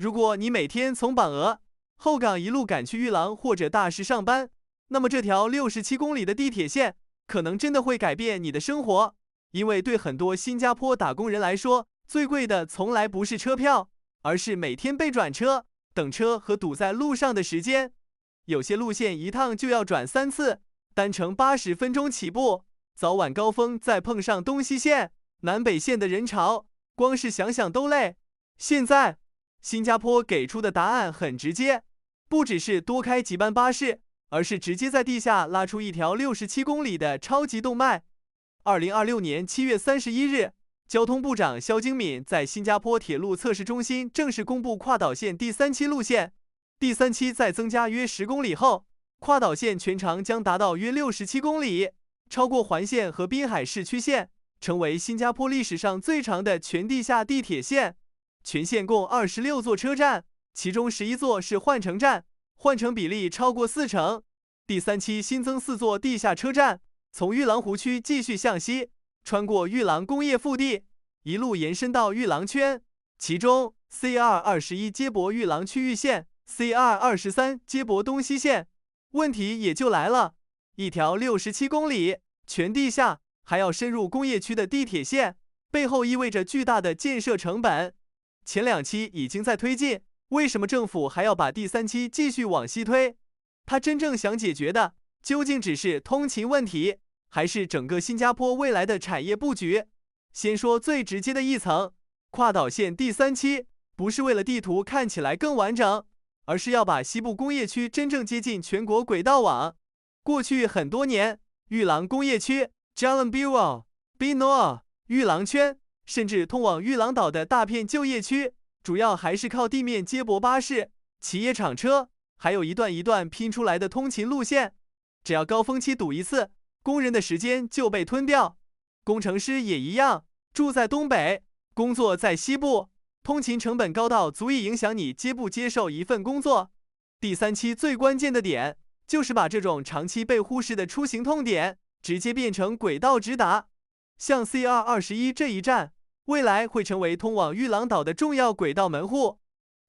如果你每天从榜鹅后港一路赶去玉郎或者大市上班，那么这条67公里的地铁线可能真的会改变你的生活。因为对很多新加坡打工人来说，最贵的从来不是车票，而是每天被转车、等车和堵在路上的时间。有些路线一趟就要转3次，单程80分钟起步，早晚高峰再碰上东西线、南北线的人潮，光是想想都累。现在，新加坡给出的答案很直接，不只是多开几班巴士，而是直接在地下拉出一条67公里的超级动脉。2026年7月31日，交通部长萧京敏在新加坡铁路测试中心正式公布跨岛线第3期路线。第3期在增加约10公里后，跨岛线全长将达到约67公里，超过环线和滨海市区线，成为新加坡历史上最长的全地下地铁线。全线共26座车站，其中11座是换乘站，换乘比例超过40%。第3期新增4座地下车站，从玉郎湖区继续向西，穿过玉郎工业腹地，一路延伸到玉郎圈。其中 CR21 接驳玉郎区域线， CR23 接驳东西线。问题也就来了，一条67公里全地下还要深入工业区的地铁线，背后意味着巨大的建设成本。前2期已经在推进，为什么政府还要把第3期继续往西推？他真正想解决的究竟只是通勤问题，还是整个新加坡未来的产业布局？先说最直接的一层，跨岛线第3期不是为了地图看起来更完整，而是要把西部工业区真正接近全国轨道网。过去很多年，玉郎工业区、Jalan Buruh、Benoa、玉郎圈，甚至通往玉郎岛的大片就业区，主要还是靠地面接驳巴士、企业厂车，还有一段一段拼出来的通勤路线。只要高峰期堵一次，工人的时间就被吞掉。工程师也一样，住在东北，工作在西部，通勤成本高到足以影响你接不接受一份工作。第3期最关键的点，就是把这种长期被忽视的出行痛点，直接变成轨道直达。像 CR21 这一站，未来会成为通往玉郎岛的重要轨道门户。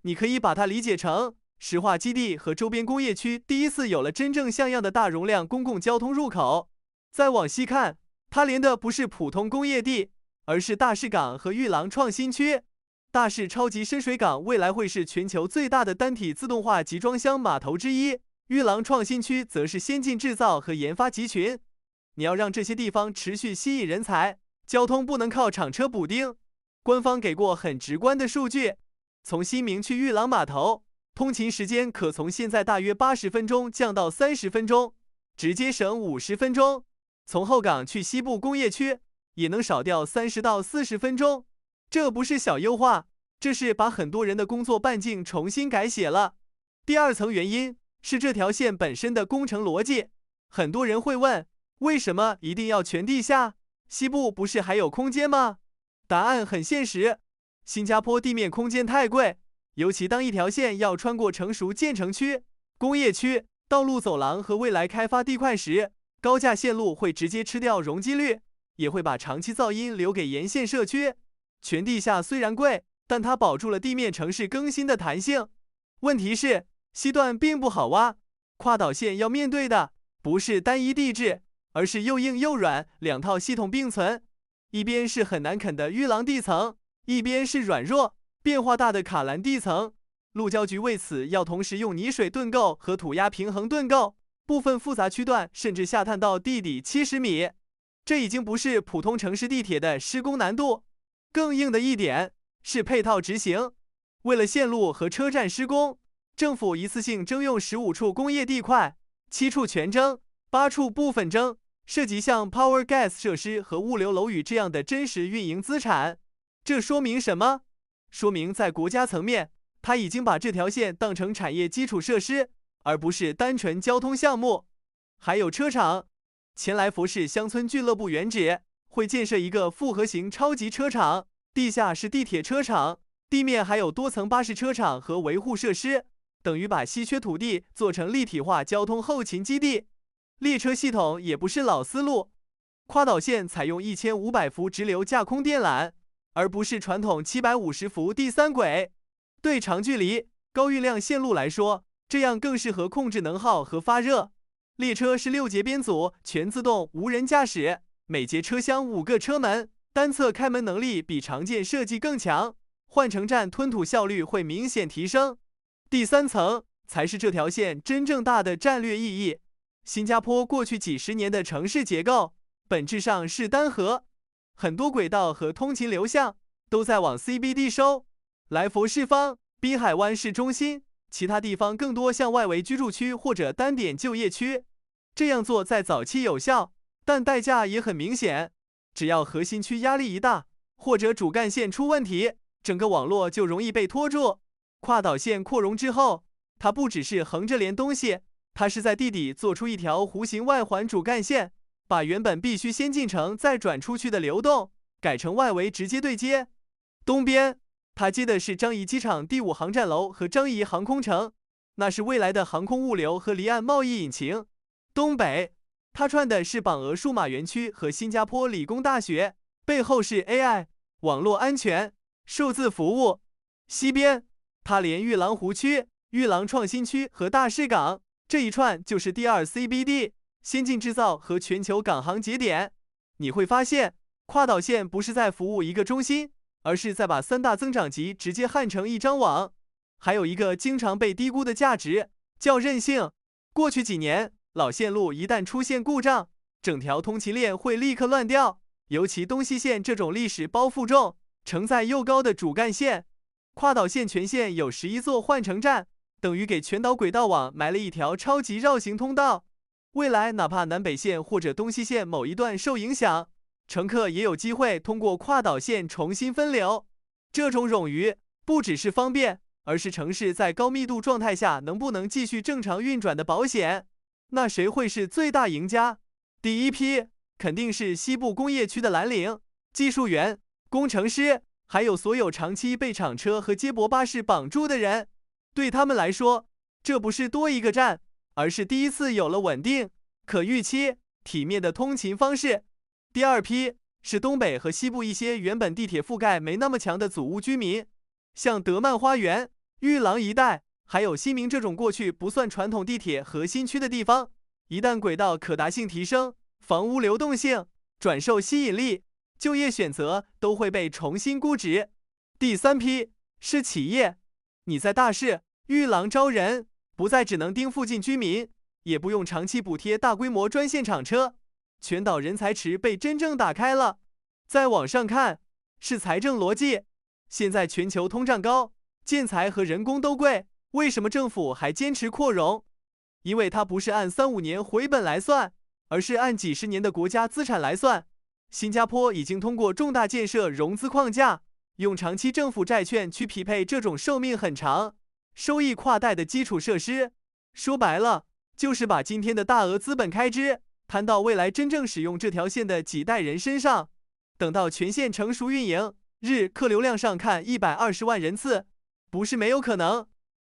你可以把它理解成石化基地和周边工业区第一次有了真正像样的大容量公共交通入口。再往西看，它连的不是普通工业地，而是大士港和玉郎创新区。大士超级深水港未来会是全球最大的单体自动化集装箱码头之一，玉郎创新区则是先进制造和研发集群。你要让这些地方持续吸引人才，交通不能靠厂车补丁。官方给过很直观的数据，从新明去玉郎码头，通勤时间可从现在大约80分钟降到30分钟，直接省50分钟。从后港去西部工业区，也能少掉30到40分钟。这不是小优化，这是把很多人的工作半径重新改写了。第2层原因是这条线本身的工程逻辑。很多人会问，为什么一定要全地下？西部不是还有空间吗？答案很现实，新加坡地面空间太贵，尤其当一条线要穿过成熟建成区、工业区、道路走廊和未来开发地块时，高架线路会直接吃掉容积率，也会把长期噪音留给沿线社区。全地下虽然贵，但它保住了地面城市更新的弹性。问题是，西段并不好挖，跨岛线要面对的不是单一地质，而是又硬又软2套系统并存。一边是很难啃的玉郎地层，一边是软弱、变化大的卡兰地层。路交局为此要同时用泥水盾构和土压平衡盾构，部分复杂区段甚至下探到地底70米。这已经不是普通城市地铁的施工难度。更硬的一点是配套执行。为了线路和车站施工，政府一次性征用15处工业地块，7处全征，8处部分征，涉及像 Power Gas 设施和物流楼宇这样的真实运营资产。这说明什么？说明在国家层面，它已经把这条线当成产业基础设施，而不是单纯交通项目。还有车厂，前来佛士乡村俱乐部原址会建设一个复合型超级车厂，地下是地铁车厂，地面还有多层巴士车场和维护设施，等于把稀缺土地做成立体化交通后勤基地。列车系统也不是老思路，跨岛线采用1500伏直流架空电缆，而不是传统750伏第3轨。对长距离、高运量线路来说，这样更适合控制能耗和发热。列车是6节编组，全自动无人驾驶，每节车厢5个车门，单侧开门能力比常见设计更强，换乘站吞吐效率会明显提升。第3层才是这条线真正大的战略意义。新加坡过去几十年的城市结构本质上是单核，很多轨道和通勤流向都在往 CBD 收，来佛士方、滨海湾市中心，其他地方更多向外围居住区或者单点就业区。这样做在早期有效，但代价也很明显。只要核心区压力一大，或者主干线出问题，整个网络就容易被拖住。跨导线扩容之后，它不只是横着连东西，它是在地底做出一条弧形外环主干线，把原本必须先进城再转出去的流动改成外围直接对接。东边，它接的是樟宜机场第5航站楼和樟宜航空城，那是未来的航空物流和离岸贸易引擎。东北，它串的是榜鹅数码园区和新加坡理工大学，背后是 AI、网络安全、数字服务。西边，它连玉郎湖区、玉郎创新区和大士港，这一串就是第2 CBD， 先进制造和全球港航节点。你会发现，跨导线不是在服务一个中心，而是在把3大增长极直接焊成一张网。还有一个经常被低估的价值，叫韧性。过去几年，老线路一旦出现故障，整条通勤链会立刻乱掉，尤其东西线这种历史包袱重、承载又高的主干线。跨导线全线有11座换乘站，等于给全岛轨道网埋了一条超级绕行通道。未来哪怕南北线或者东西线某一段受影响，乘客也有机会通过跨导线重新分流。这种冗余不只是方便，而是城市在高密度状态下能不能继续正常运转的保险。那谁会是最大赢家？第一批肯定是西部工业区的蓝领、技术员、工程师，还有所有长期被厂车和接驳巴士绑住的人。对他们来说，这不是多一个站，而是第一次有了稳定、可预期、体面的通勤方式。第二批是东北和西部一些原本地铁覆盖没那么强的祖屋居民，像德曼花园、玉郎一带，还有新民这种过去不算传统地铁核心区的地方，一旦轨道可达性提升，房屋流动性、转售吸引力、就业选择都会被重新估值。第三批是企业，你在大士、玉郎招人，不再只能盯附近居民，也不用长期补贴大规模专线厂车，全岛人才池被真正打开了。再往上看，是财政逻辑。现在全球通胀高，建材和人工都贵，为什么政府还坚持扩容？因为它不是按3-5年回本来算，而是按几十年的国家资产来算。新加坡已经通过重大建设融资框架，用长期政府债券去匹配这种寿命很长、收益跨代的基础设施。说白了，就是把今天的大额资本开支摊到未来真正使用这条线的几代人身上。等到全线成熟运营，日客流量上看120万人次，不是没有可能。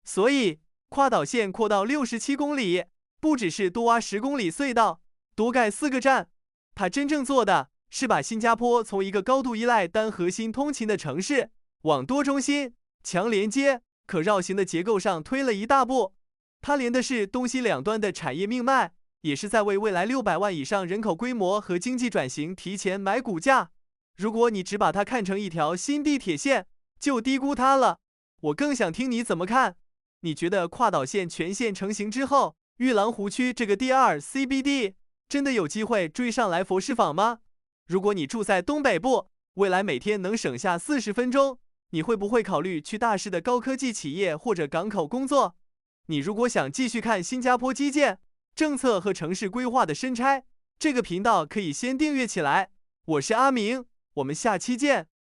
所以跨岛线扩到67公里，不只是多挖10公里隧道，多盖4个站，它真正做的是把新加坡从一个高度依赖单核心通勤的城市，往多中心、强连接、可绕行的结构上推了一大步。它连的是东西两端的产业命脉，也是在为未来600万以上人口规模和经济转型提前买股价。如果你只把它看成一条新地铁线，就低估它了。我更想听你怎么看。你觉得跨岛线全线成型之后，玉郎湖区这个第2 CBD 真的有机会追上来佛士坊吗？如果你住在东北部，未来每天能省下40分钟，你会不会考虑去大市的高科技企业或者港口工作？你如果想继续看新加坡基建、政策和城市规划的深拆，这个频道可以先订阅起来。我是阿明，我们下期见。